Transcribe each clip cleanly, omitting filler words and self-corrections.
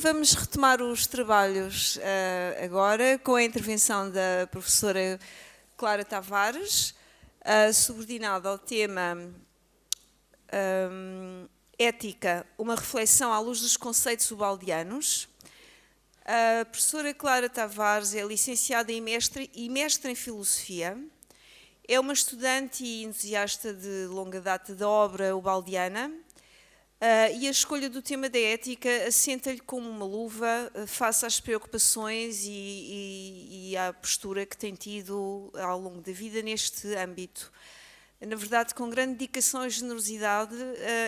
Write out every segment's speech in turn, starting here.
vamos retomar os trabalhos agora com a intervenção da professora Clara Tavares, subordinada ao tema Ética, uma reflexão à luz dos conceitos ubaldianos. A professora Clara Tavares é licenciada e mestre em Filosofia. É uma estudante e entusiasta de longa data da obra ubaldiana e a escolha do tema da ética assenta-lhe como uma luva face às preocupações e à postura que tem tido ao longo da vida neste âmbito. Na verdade, com grande dedicação e generosidade,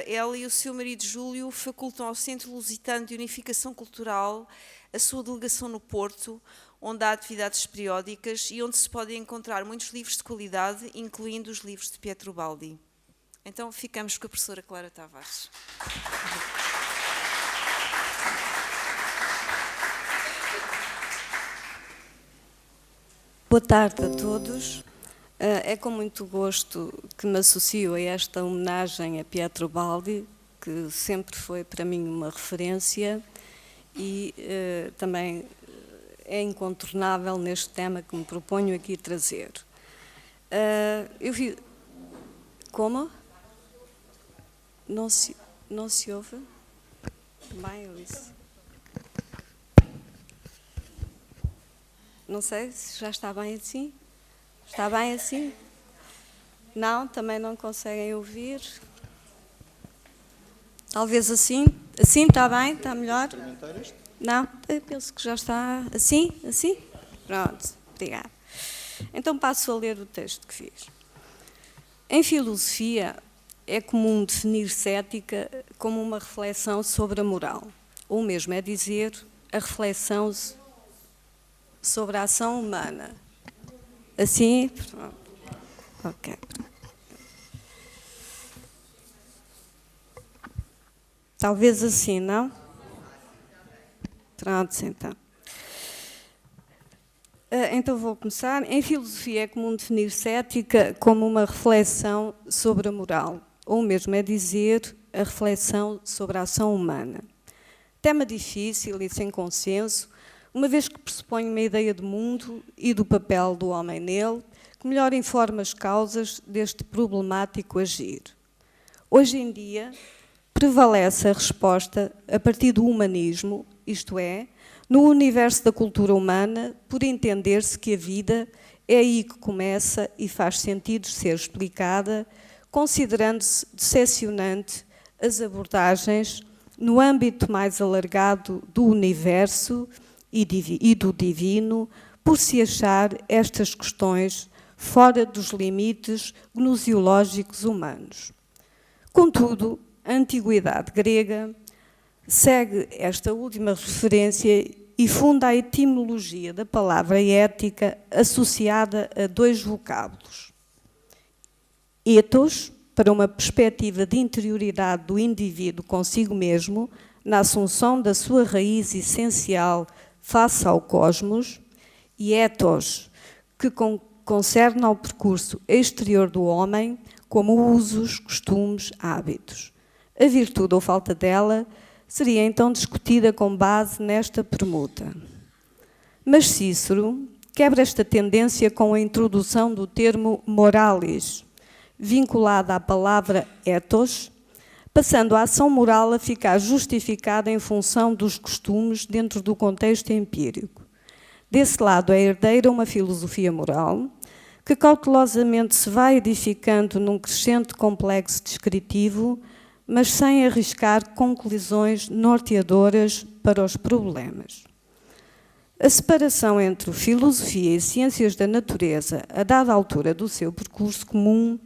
ela e o seu marido Júlio facultam ao Centro Lusitano de Unificação Cultural a sua delegação no Porto, onde há atividades periódicas e onde se podem encontrar muitos livros de qualidade, incluindo os livros de Pietro Baldi. Então, ficamos com a professora Clara Tavares. Boa tarde a todos. É com muito gosto que me associo a esta homenagem a Pietro Baldi, que sempre foi para mim uma referência e também é incontornável neste tema que me proponho aqui trazer. Eu vi... Como? Não se ouve? Bem, eu disse. Não sei se já está bem assim. Está bem assim? Não? Também não conseguem ouvir? Talvez assim? Assim está bem? Está melhor? Não? Eu penso que já está assim? Assim? Pronto, obrigada. Então passo a ler o texto que fiz. Em filosofia, é comum definir-se ética como uma reflexão sobre a moral. Ou mesmo é dizer a reflexão sobre a ação humana. Assim? Pronto. Ok. Talvez assim, não? Pronto, então. Então vou começar. Em filosofia é comum definir-se ética como uma reflexão sobre a moral, ou mesmo é dizer a reflexão sobre a ação humana. Tema difícil e sem consenso, uma vez que pressupõe uma ideia de mundo e do papel do homem nele, que melhor informa as causas deste problemático agir. Hoje em dia, prevalece a resposta a partir do humanismo, isto é, no universo da cultura humana, por entender-se que a vida é aí que começa e faz sentido ser explicada, considerando-se decepcionante as abordagens no âmbito mais alargado do universo e do divino, por se achar estas questões fora dos limites gnosiológicos humanos. Contudo, a antiguidade grega segue esta última referência e funda a etimologia da palavra ética associada a dois vocábulos. Ethos, para uma perspectiva de interioridade do indivíduo consigo mesmo, na assunção da sua raiz essencial face ao cosmos, e ethos, que concerne ao percurso exterior do homem, como usos, costumes, hábitos. A virtude ou falta dela seria então discutida com base nesta permuta. Mas Cícero quebra esta tendência com a introdução do termo moralis, vinculada à palavra ethos, passando a ação moral a ficar justificada em função dos costumes dentro do contexto empírico. Desse lado é herdeira uma filosofia moral, que cautelosamente se vai edificando num crescente complexo descritivo, mas sem arriscar conclusões norteadoras para os problemas. A separação entre filosofia e ciências da natureza, a dada altura do seu percurso comum,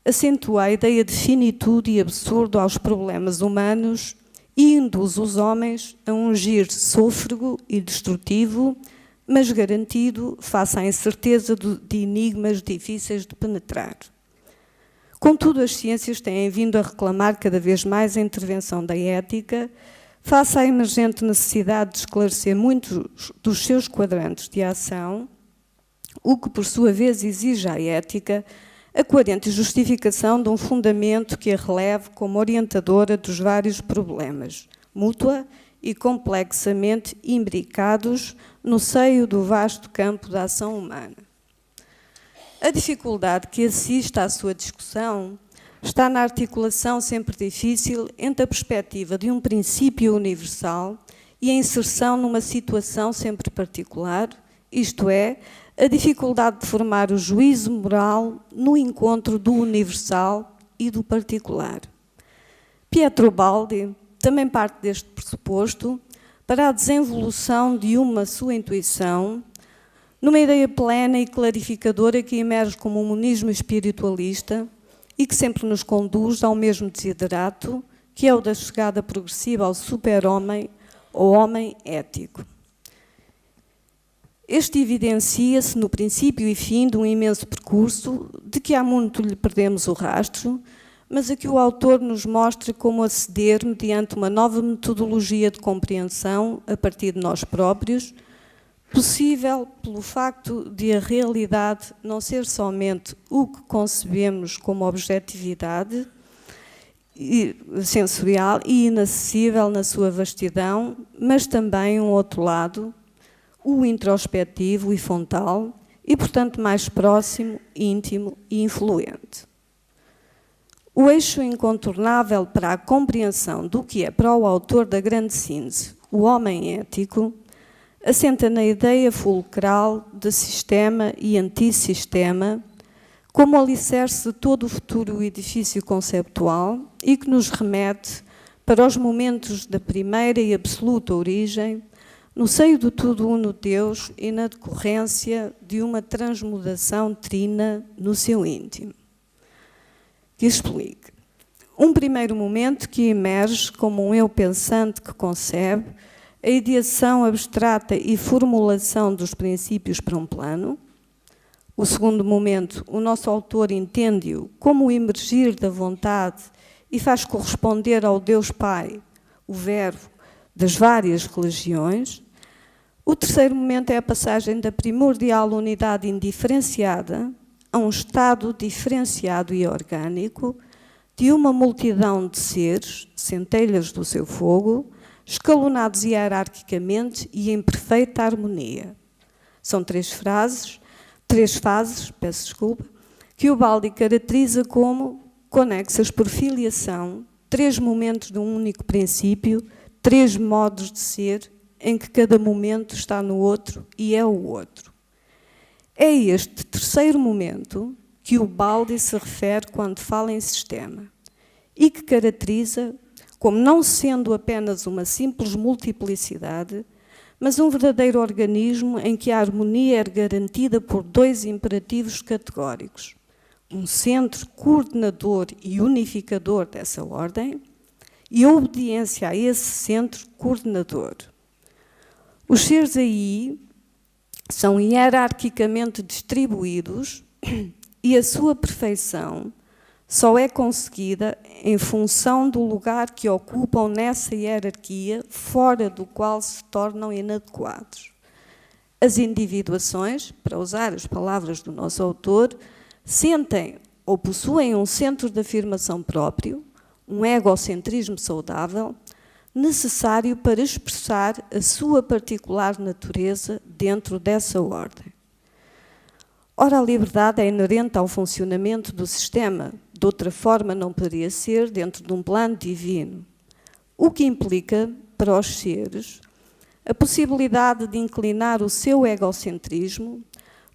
acentua a ideia de finitude e absurdo aos problemas humanos e induz os homens a um giro sôfrego e destrutivo, mas garantido face à incerteza de enigmas difíceis de penetrar. Contudo, as ciências têm vindo a reclamar cada vez mais a intervenção da ética, face à emergente necessidade de esclarecer muitos dos seus quadrantes de ação, o que, por sua vez, exige à ética a coerente justificação de um fundamento que a releve como orientadora dos vários problemas, mútua e complexamente imbricados no seio do vasto campo da ação humana. A dificuldade que assiste à sua discussão está na articulação sempre difícil entre a perspectiva de um princípio universal e a inserção numa situação sempre particular, isto é, a dificuldade de formar o juízo moral no encontro do universal e do particular. Pietro Baldi também parte deste pressuposto para a desenvolução de uma sua intuição, numa ideia plena e clarificadora que emerge como um monismo espiritualista e que sempre nos conduz ao mesmo desiderato, que é o da chegada progressiva ao super-homem, ou homem ético. Este evidencia-se no princípio e fim de um imenso percurso, de que há muito lhe perdemos o rastro, mas a que o autor nos mostra como aceder mediante uma nova metodologia de compreensão a partir de nós próprios, possível pelo facto de a realidade não ser somente o que concebemos como objetividade sensorial e inacessível na sua vastidão, mas também um outro lado, o introspectivo e frontal, e portanto mais próximo, íntimo e influente. O eixo incontornável para a compreensão do que é para o autor da grande síntese, o homem ético, assenta na ideia fulcral de sistema e antissistema como alicerce de todo o futuro edifício conceptual e que nos remete para os momentos da primeira e absoluta origem, no seio do tudo uno Deus e na decorrência de uma transmudação trina no seu íntimo. Que explique. Um primeiro momento que emerge como um eu pensante que concebe a ideação abstrata e formulação dos princípios para um plano. O segundo momento, o nosso autor entende-o como o emergir da vontade e faz corresponder ao Deus Pai, o Verbo, das várias religiões. O terceiro momento é a passagem da primordial unidade indiferenciada a um estado diferenciado e orgânico de uma multidão de seres, centelhas do seu fogo, escalonados hierarquicamente e em perfeita harmonia. São três fases, que o Baldi caracteriza como conexas por filiação, três momentos de um único princípio, três modos de ser, em que cada momento está no outro e é o outro. É este terceiro momento que o Baldi se refere quando fala em sistema e que caracteriza como não sendo apenas uma simples multiplicidade, mas um verdadeiro organismo em que a harmonia é garantida por dois imperativos categóricos. Um centro coordenador e unificador dessa ordem e a obediência a esse centro coordenador. Os seres aí são hierarquicamente distribuídos e a sua perfeição só é conseguida em função do lugar que ocupam nessa hierarquia, fora do qual se tornam inadequados. As individuações, para usar as palavras do nosso autor, sentem ou possuem um centro de afirmação próprio, um egocentrismo saudável, necessário para expressar a sua particular natureza dentro dessa ordem. Ora, a liberdade é inerente ao funcionamento do sistema, de outra forma não poderia ser dentro de um plano divino, o que implica, para os seres, a possibilidade de inclinar o seu egocentrismo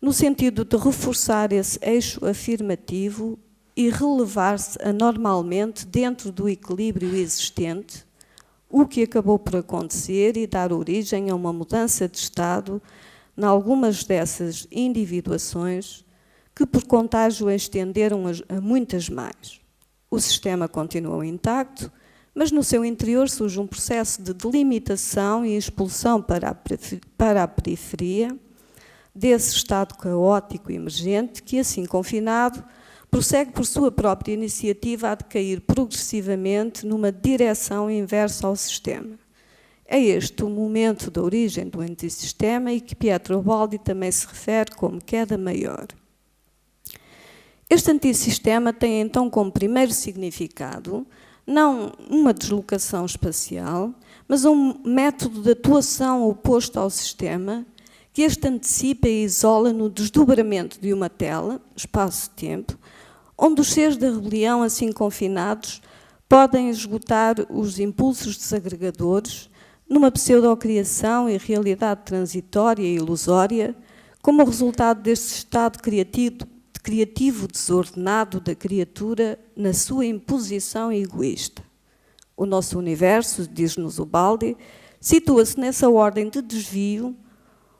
no sentido de reforçar esse eixo afirmativo e relevar-se anormalmente dentro do equilíbrio existente, o que acabou por acontecer e dar origem a uma mudança de estado em algumas dessas individuações que por contágio estenderam a muitas mais. O sistema continuou intacto, mas no seu interior surge um processo de delimitação e expulsão para a periferia desse estado caótico e emergente que, assim confinado, prossegue por sua própria iniciativa a decair progressivamente numa direção inversa ao sistema. É este o momento da origem do antissistema e que Pietro Baldi também se refere como queda maior. Este antissistema tem então como primeiro significado não uma deslocação espacial, mas um método de atuação oposto ao sistema, que este antecipa e isola no desdobramento de uma tela, espaço-tempo, onde os seres da rebelião, assim confinados, podem esgotar os impulsos desagregadores numa pseudocriação e realidade transitória e ilusória, como resultado deste estado criativo desordenado da criatura na sua imposição egoísta. O nosso universo, diz-nos Ubaldi, situa-se nessa ordem de desvio,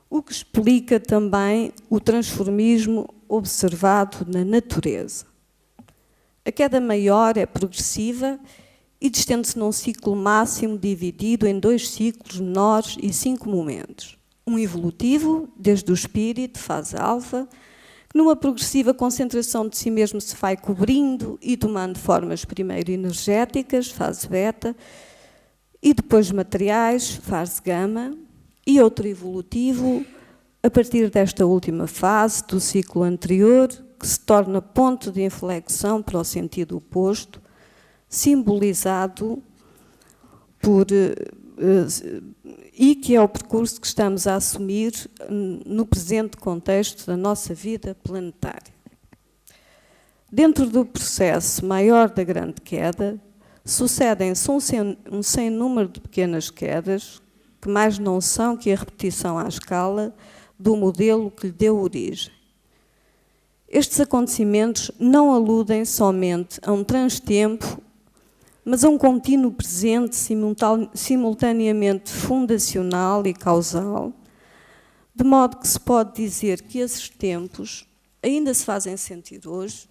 o que explica também o transformismo observado na natureza. A queda maior é progressiva e distende-se num ciclo máximo dividido em 2 ciclos menores e 5 momentos. Um evolutivo, desde o espírito, fase alfa, que numa progressiva concentração de si mesmo se vai cobrindo e tomando formas primeiro energéticas, fase beta, e depois materiais, fase gama, e outro evolutivo, a partir desta última fase do ciclo anterior, que se torna ponto de inflexão para o sentido oposto, simbolizado por, e que é o percurso que estamos a assumir no presente contexto da nossa vida planetária. Dentro do processo maior da grande queda, sucedem-se um sem número de pequenas quedas, que mais não são que a repetição à escala do modelo que lhe deu origem. Estes acontecimentos não aludem somente a um transtempo, mas a um contínuo presente simultaneamente fundacional e causal, de modo que se pode dizer que esses tempos ainda se fazem sentir hoje,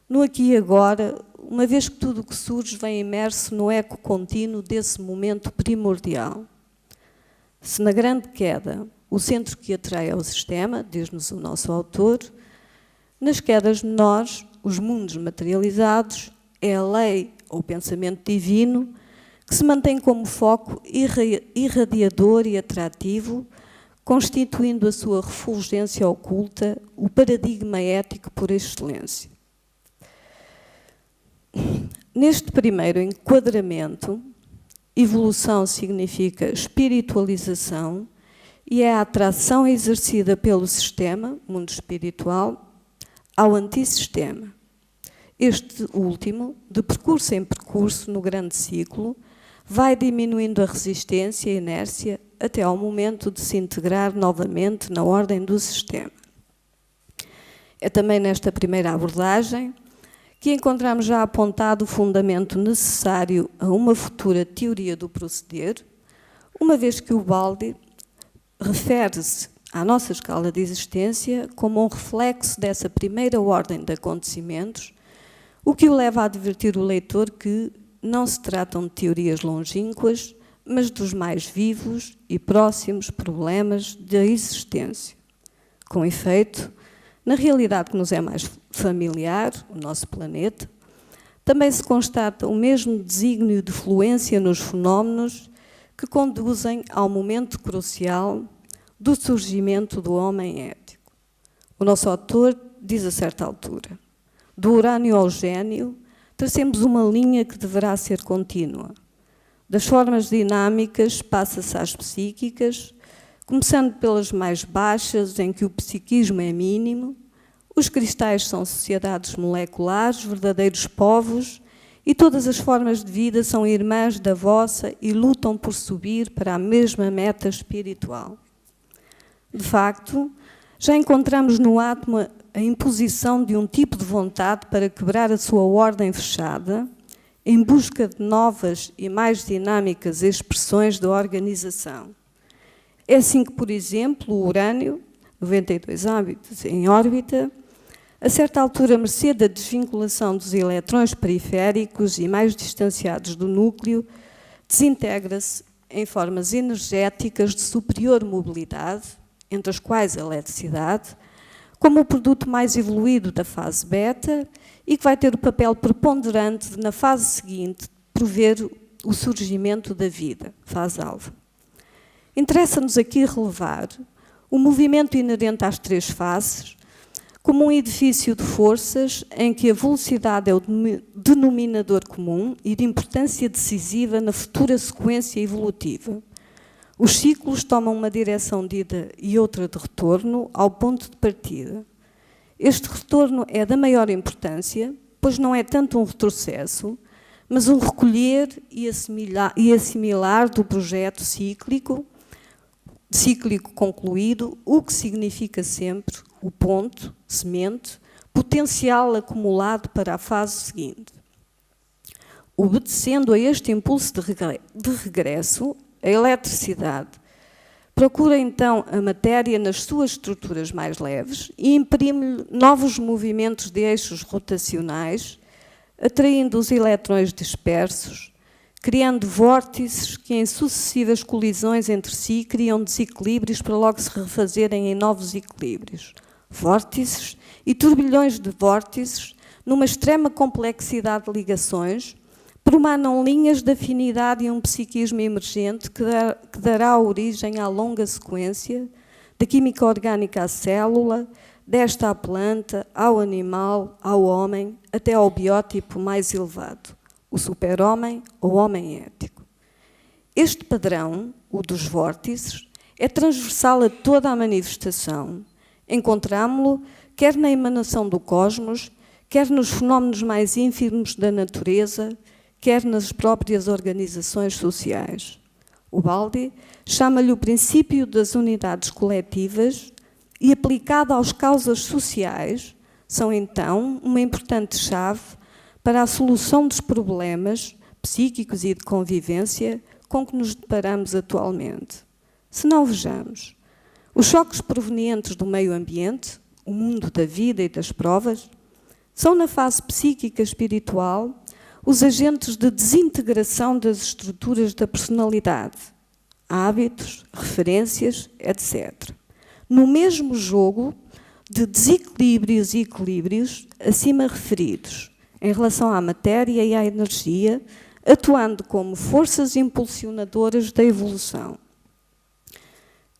no aqui e agora, uma vez que tudo o que surge vem imerso no eco contínuo desse momento primordial. Se na grande queda, o centro que atrai ao sistema, diz-nos o nosso autor, nas quedas menores, os mundos materializados, é a lei ou pensamento divino que se mantém como foco irradiador e atrativo, constituindo a sua refulgência oculta o paradigma ético por excelência. Neste primeiro enquadramento, evolução significa espiritualização e é a atração exercida pelo sistema, mundo espiritual, ao antissistema. Este último, de percurso em percurso no grande ciclo, vai diminuindo a resistência e a inércia até ao momento de se integrar novamente na ordem do sistema. É também nesta primeira abordagem que encontramos já apontado o fundamento necessário a uma futura teoria do proceder, uma vez que Ubaldi refere-se à nossa escala de existência como um reflexo dessa primeira ordem de acontecimentos, o que o leva a advertir o leitor que não se tratam de teorias longínquas, mas dos mais vivos e próximos problemas da existência. Com efeito, na realidade que nos é mais familiar, o nosso planeta, também se constata o mesmo desígnio de fluência nos fenómenos que conduzem ao momento crucial do surgimento do homem ético. O nosso autor diz a certa altura: do urânio ao gênio, tracemos uma linha que deverá ser contínua. Das formas dinâmicas passa-se às psíquicas, começando pelas mais baixas, em que o psiquismo é mínimo, os cristais são sociedades moleculares, verdadeiros povos, e todas as formas de vida são irmãs da vossa e lutam por subir para a mesma meta espiritual. De facto, já encontramos no átomo a imposição de um tipo de vontade para quebrar a sua ordem fechada, em busca de novas e mais dinâmicas expressões da organização. É assim que, por exemplo, o urânio, 92 hábitos em órbita, a certa altura, mercê da desvinculação dos eletrões periféricos e mais distanciados do núcleo, desintegra-se em formas energéticas de superior mobilidade, entre as quais a eletricidade, como o produto mais evoluído da fase beta e que vai ter o papel preponderante de, na fase seguinte, prover o surgimento da vida, fase alfa. Interessa-nos aqui relevar o movimento inerente às 3 fases, como um edifício de forças em que a velocidade é o denominador comum e de importância decisiva na futura sequência evolutiva. Os ciclos tomam uma direção de ida e outra de retorno ao ponto de partida. Este retorno é da maior importância, pois não é tanto um retrocesso, mas um recolher e assimilar do projeto cíclico concluído, o que significa sempre o ponto, semente, potencial acumulado para a fase seguinte. Obedecendo a este impulso de regresso, a eletricidade procura então a matéria nas suas estruturas mais leves e imprime-lhe novos movimentos de eixos rotacionais, atraindo os eletrões dispersos, criando vórtices que em sucessivas colisões entre si criam desequilíbrios para logo se refazerem em novos equilíbrios. Vórtices e turbilhões de vórtices, numa extrema complexidade de ligações, promanam linhas de afinidade e um psiquismo emergente que dará origem à longa sequência da química orgânica à célula, desta à planta, ao animal, ao homem, até ao biótipo mais elevado, o super-homem ou homem ético. Este padrão, o dos vórtices, é transversal a toda a manifestação. Encontramo-lo quer na emanação do cosmos, quer nos fenómenos mais ínfimos da natureza, quer nas próprias organizações sociais. Ubaldi chama-lhe o princípio das unidades coletivas e, aplicado às causas sociais, são então uma importante chave para a solução dos problemas psíquicos e de convivência com que nos deparamos atualmente. Se não vejamos, os choques provenientes do meio ambiente, o mundo da vida e das provas, são na fase psíquica espiritual os agentes de desintegração das estruturas da personalidade, hábitos, referências, etc. No mesmo jogo de desequilíbrios e equilíbrios acima referidos, em relação à matéria e à energia, atuando como forças impulsionadoras da evolução.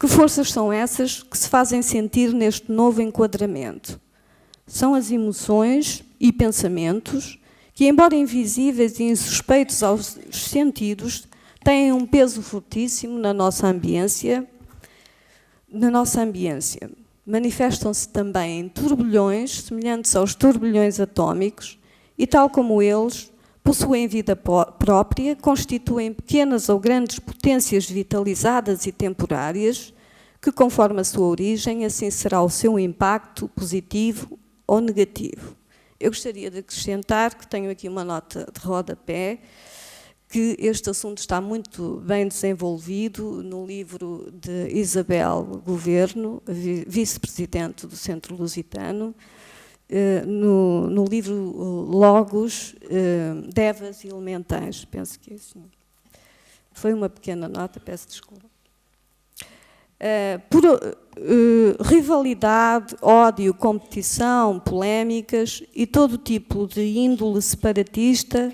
Que forças são essas que se fazem sentir neste novo enquadramento? São as emoções e pensamentos que, embora invisíveis e insuspeitos aos sentidos, têm um peso fortíssimo na nossa ambiência. Manifestam-se também em turbilhões semelhantes aos turbilhões atómicos e, tal como eles, possuem vida própria, constituem pequenas ou grandes potências vitalizadas e temporárias, que, conforme a sua origem, assim será o seu impacto positivo ou negativo. Eu gostaria de acrescentar que tenho aqui uma nota de rodapé, que este assunto está muito bem desenvolvido no livro de Isabel Governo, vice-presidente do Centro Lusitano, no livro Logos, Devas e Elementais, penso que é assim. Foi uma pequena nota, peço desculpa. Por rivalidade, ódio, competição, polémicas e todo tipo de índole separatista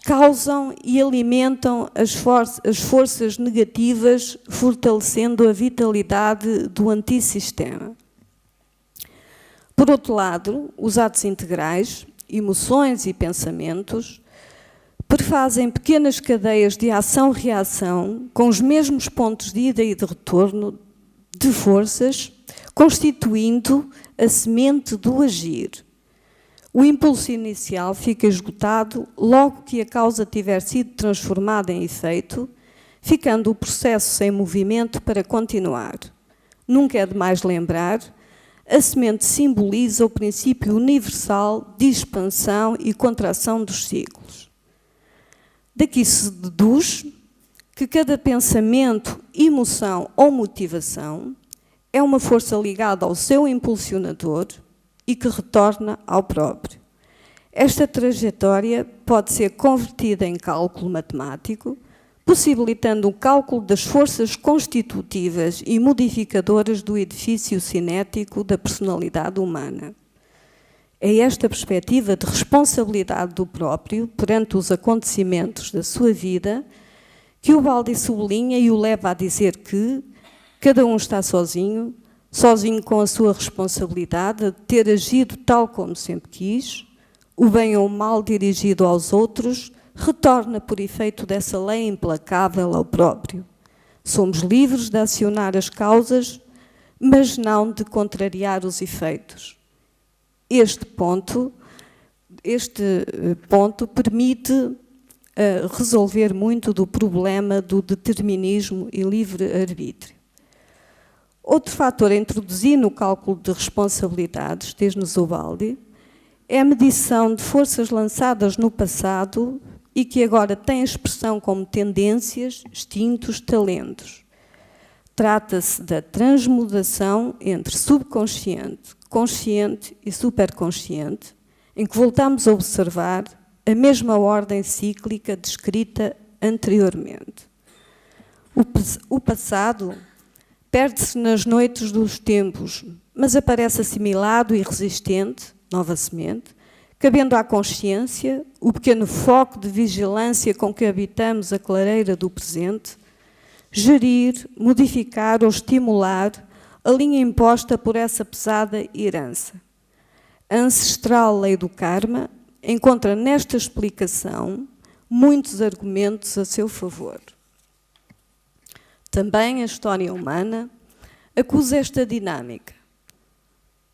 causam e alimentam as forças negativas, fortalecendo a vitalidade do antissistema. Por outro lado, os atos integrais, emoções e pensamentos, prefazem pequenas cadeias de ação-reação com os mesmos pontos de ida e de retorno de forças, constituindo a semente do agir. O impulso inicial fica esgotado logo que a causa tiver sido transformada em efeito, ficando o processo sem movimento para continuar. Nunca é demais lembrar, a semente simboliza o princípio universal de expansão e contração dos ciclos. Daqui se deduz que cada pensamento, emoção ou motivação é uma força ligada ao seu impulsionador e que retorna ao próprio. Esta trajetória pode ser convertida em cálculo matemático, possibilitando o cálculo das forças constitutivas e modificadoras do edifício cinético da personalidade humana. É esta perspectiva de responsabilidade do próprio perante os acontecimentos da sua vida que Ubaldi sublinha e o leva a dizer que cada um está sozinho, sozinho com a sua responsabilidade de ter agido tal como sempre quis, o bem ou o mal dirigido aos outros retorna por efeito dessa lei implacável ao próprio. Somos livres de acionar as causas, mas não de contrariar os efeitos. Este ponto permite resolver muito do problema do determinismo e livre-arbítrio. Outro fator a introduzir no cálculo de responsabilidades, diz-nos Ubaldi, é a medição de forças lançadas no passado e que agora têm expressão como tendências, instintos, talentos. Trata-se da transmudação entre subconsciente, consciente e superconsciente, em que voltamos a observar a mesma ordem cíclica descrita anteriormente. O passado perde-se nas noites dos tempos, mas aparece assimilado e resistente, nova semente, cabendo à consciência o pequeno foco de vigilância com que habitamos a clareira do presente, gerir, modificar ou estimular a linha imposta por essa pesada herança. A ancestral lei do karma encontra nesta explicação muitos argumentos a seu favor. Também a história humana acusa esta dinâmica.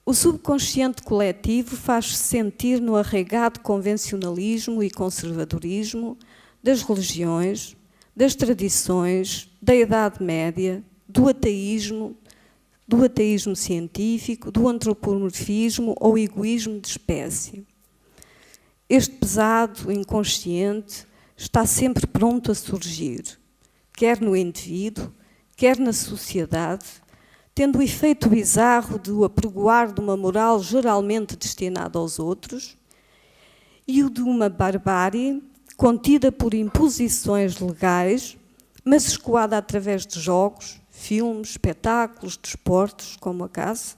O subconsciente coletivo faz-se sentir no arraigado convencionalismo e conservadorismo das religiões, das tradições, da Idade Média, do ateísmo científico, do antropomorfismo ou egoísmo de espécie. Este pesado inconsciente está sempre pronto a surgir, quer no indivíduo, quer na sociedade, tendo o efeito bizarro de o apregoar de uma moral geralmente destinada aos outros e o de uma barbárie contida por imposições legais, mas escoada através de jogos, filmes, espetáculos, desportos, como a caça,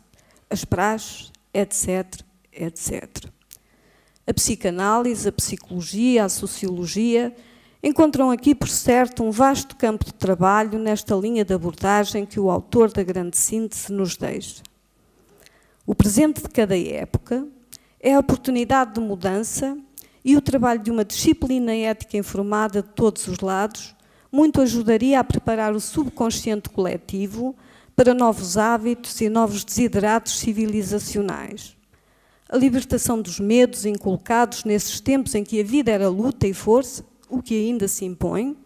as praxes, etc., etc. A psicanálise, a psicologia, a sociologia encontram aqui, por certo, um vasto campo de trabalho nesta linha de abordagem que o autor da grande síntese nos deixa. O presente de cada época é a oportunidade de mudança e o trabalho de uma disciplina ética informada de todos os lados muito ajudaria a preparar o subconsciente coletivo para novos hábitos e novos desideratos civilizacionais. A libertação dos medos inculcados nesses tempos em que a vida era luta e força, o que ainda se impõe,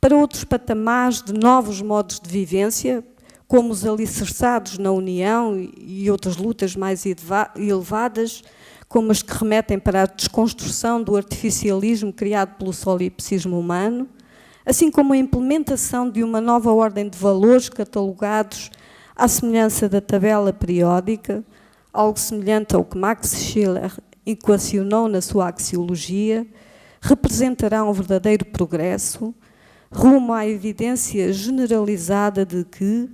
para outros patamares de novos modos de vivência, como os alicerçados na união e outras lutas mais elevadas, como as que remetem para a desconstrução do artificialismo criado pelo solipsismo humano, assim como a implementação de uma nova ordem de valores catalogados à semelhança da tabela periódica, algo semelhante ao que Max Scheler equacionou na sua axiologia, representará um verdadeiro progresso rumo à evidência generalizada de que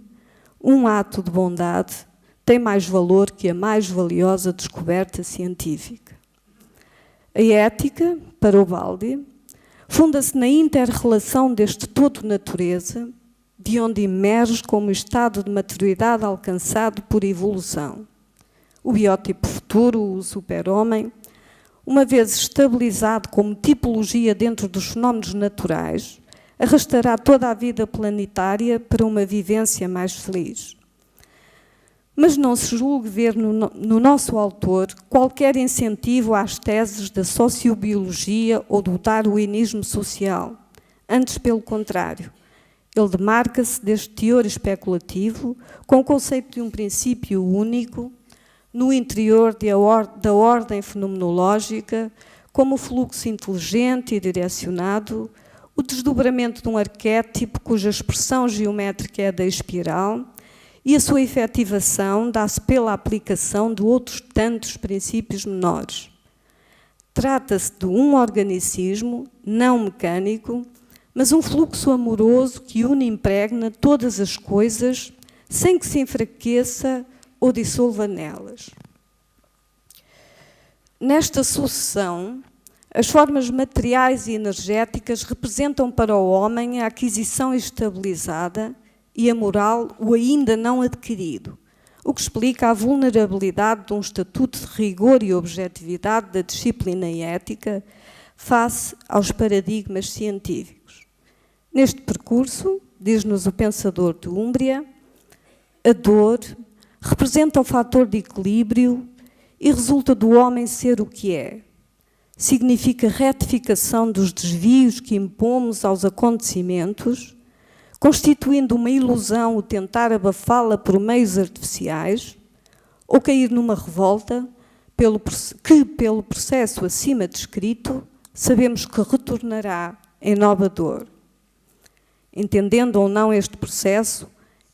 um ato de bondade tem mais valor que a mais valiosa descoberta científica. A ética, para Ubaldi, funda-se na inter-relação deste todo-natureza, de onde emerge como estado de maturidade alcançado por evolução. O biótipo futuro, o super-homem, uma vez estabilizado como tipologia dentro dos fenómenos naturais, arrastará toda a vida planetária para uma vivência mais feliz. Mas não se julgue ver no nosso autor qualquer incentivo às teses da sociobiologia ou do darwinismo social. Antes, pelo contrário, ele demarca-se deste teor especulativo com o conceito de um princípio único no interior da ordem fenomenológica, como o fluxo inteligente e direcionado, o desdobramento de um arquétipo cuja expressão geométrica é da espiral e a sua efetivação dá-se pela aplicação de outros tantos princípios menores. Trata-se de um organicismo não mecânico, mas um fluxo amoroso que une e impregna todas as coisas sem que se enfraqueça ou dissolva nelas. Nesta sucessão, as formas materiais e energéticas representam para o homem a aquisição estabilizada e a moral o ainda não adquirido, o que explica a vulnerabilidade de um estatuto de rigor e objetividade da disciplina e ética face aos paradigmas científicos. Neste percurso, diz-nos o pensador de Úmbria, a dor representa o fator de equilíbrio e resulta do homem ser o que é. Significa retificação dos desvios que impomos aos acontecimentos, constituindo uma ilusão o tentar abafá-la por meios artificiais, ou cair numa revolta que, pelo processo acima descrito, sabemos que retornará em nova dor. Entendendo ou não este processo,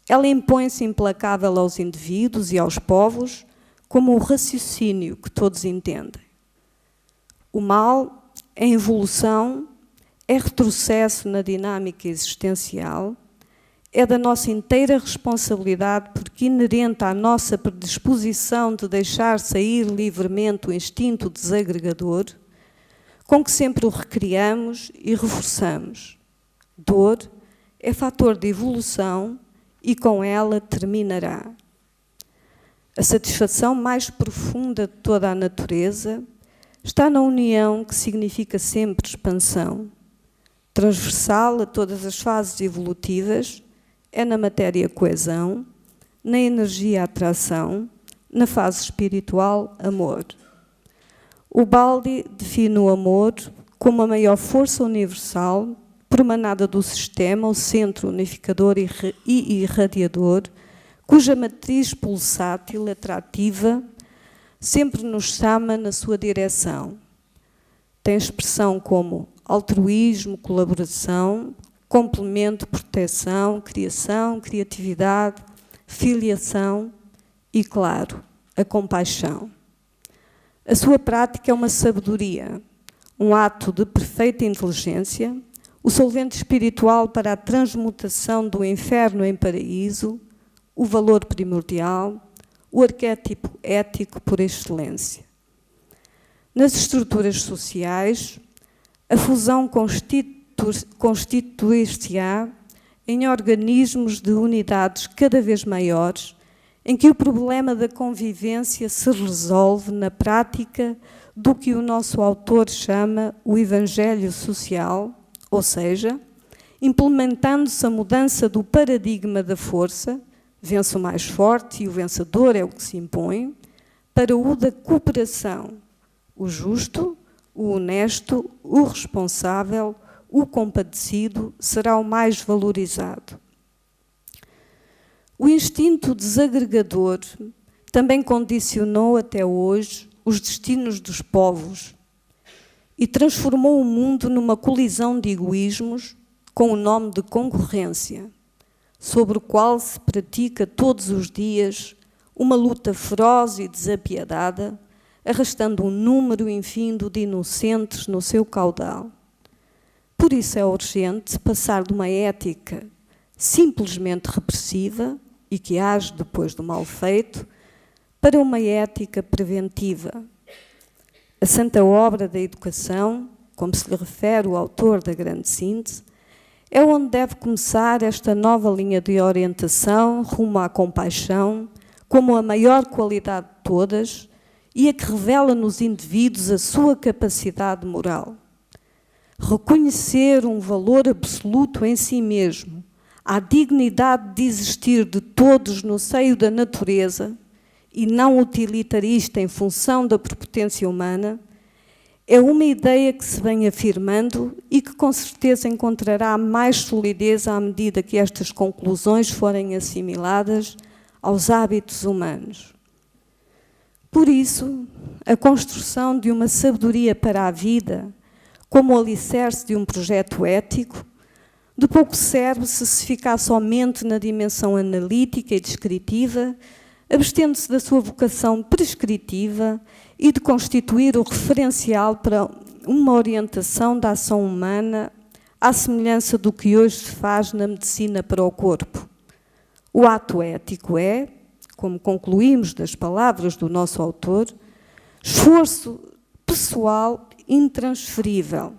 ela impõe-se implacável aos indivíduos e aos povos como o raciocínio que todos entendem. O mal é evolução, é retrocesso na dinâmica existencial, é da nossa inteira responsabilidade porque inerente à nossa predisposição de deixar sair livremente o instinto desagregador, com que sempre o recriamos e reforçamos. Dor é fator de evolução e com ela terminará. A satisfação mais profunda de toda a natureza está na união que significa sempre expansão. Transversal a todas as fases evolutivas é na matéria coesão, na energia atração, na fase espiritual amor. O Baldi define o amor como a maior força universal promanada do sistema, o centro unificador e irradiador, cuja matriz pulsátil, atrativa, sempre nos chama na sua direção. Tem expressão como altruísmo, colaboração, complemento, proteção, criação, criatividade, filiação e, claro, a compaixão. A sua prática é uma sabedoria, um ato de perfeita inteligência, o solvente espiritual para a transmutação do inferno em paraíso, o valor primordial, o arquétipo ético por excelência. Nas estruturas sociais, a fusão constituir-se-á em organismos de unidades cada vez maiores, em que o problema da convivência se resolve na prática do que o nosso autor chama o evangelho social, ou seja, implementando-se a mudança do paradigma da força, vence o mais forte e o vencedor é o que se impõe, para o da cooperação, o justo, o honesto, o responsável, o compadecido será o mais valorizado. O instinto desagregador também condicionou até hoje os destinos dos povos e transformou o mundo numa colisão de egoísmos com o nome de concorrência, sobre o qual se pratica todos os dias uma luta feroz e desapiedada, arrastando um número infindo de inocentes no seu caudal. Por isso é urgente passar de uma ética simplesmente repressiva e que age depois do mal feito, para uma ética preventiva. A santa obra da educação, como se lhe refere o autor da grande síntese, é onde deve começar esta nova linha de orientação rumo à compaixão, como a maior qualidade de todas e a que revela nos indivíduos a sua capacidade moral. Reconhecer um valor absoluto em si mesmo, a dignidade de existir de todos no seio da natureza e não utilitarista em função da prepotência humana, é uma ideia que se vem afirmando e que com certeza encontrará mais solidez à medida que estas conclusões forem assimiladas aos hábitos humanos. Por isso, a construção de uma sabedoria para a vida, como o alicerce de um projeto ético, de pouco serve se ficar somente na dimensão analítica e descritiva, abstendo-se da sua vocação prescritiva e de constituir o referencial para uma orientação da ação humana à semelhança do que hoje se faz na medicina para o corpo. O ato ético é, como concluímos das palavras do nosso autor, esforço pessoal intransferível,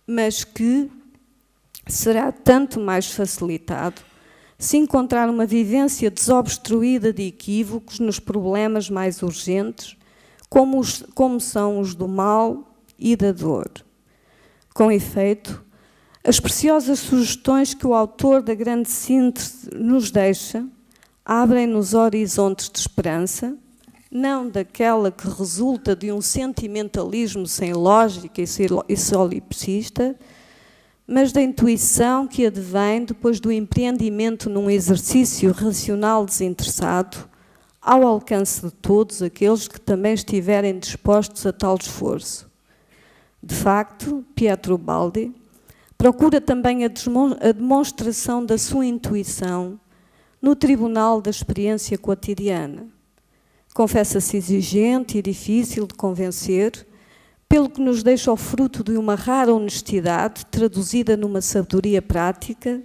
mas que será tanto mais facilitado se encontrar uma vivência desobstruída de equívocos nos problemas mais urgentes, como são os do mal e da dor. Com efeito, as preciosas sugestões que o autor da grande síntese nos deixa abrem-nos horizontes de esperança, não daquela que resulta de um sentimentalismo sem lógica e solipsista, mas da intuição que advém depois do empreendimento num exercício racional desinteressado, ao alcance de todos aqueles que também estiverem dispostos a tal esforço. De facto, Pietro Baldi procura também a demonstração da sua intuição no tribunal da experiência cotidiana. Confessa-se exigente e difícil de convencer, pelo que nos deixa o fruto de uma rara honestidade traduzida numa sabedoria prática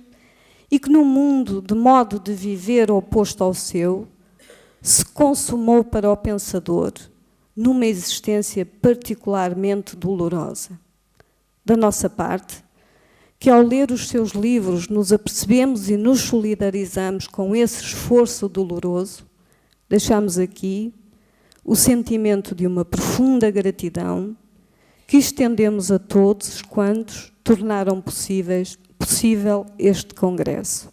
e que, num mundo de modo de viver oposto ao seu, se consumou para o pensador numa existência particularmente dolorosa. Da nossa parte, que ao ler os seus livros nos apercebemos e nos solidarizamos com esse esforço doloroso, deixamos aqui o sentimento de uma profunda gratidão que estendemos a todos quantos tornaram possível este congresso.